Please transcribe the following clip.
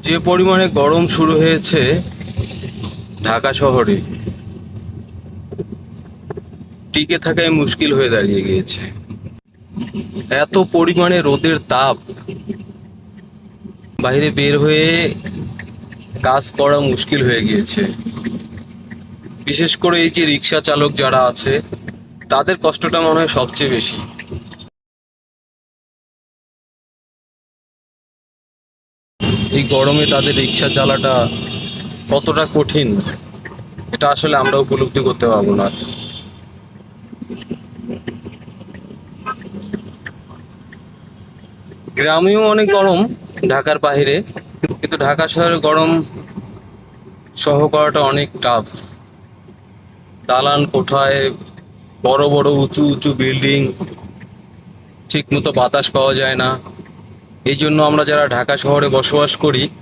যে পরিমাণে গরম শুরু হয়েছে ঢাকা শহরে, টিকে থাকাই মুশকিল হয়ে দাঁড়িয়ে গিয়েছে। এত পরিমাণে রোদের তাপ, বাইরে বের হয়ে কাজ করা মুশকিল হয়ে গিয়েছে। বিশেষ করে এই যে রিক্সা চালক যারা আছে, তাদের কষ্টটা মনে হয় সবচেয়ে বেশি। এই গরমে তাদের রিক্সা চালাটা কতটা কঠিন, এটা আসলে আমরা উপলব্ধি করতে পারবো না। গ্রামেও অনেক গরম ঢাকার বাইরে, কিন্তু ঢাকা শহরে গরম সহ করাটা অনেক টাফ। দালান কোঠায় বড় বড় উঁচু উঁচু বিল্ডিং, ঠিক মতো বাতাস পাওয়া যায় না। এই জন্য আমরা যারা ঢাকা শহরে বসবাস করি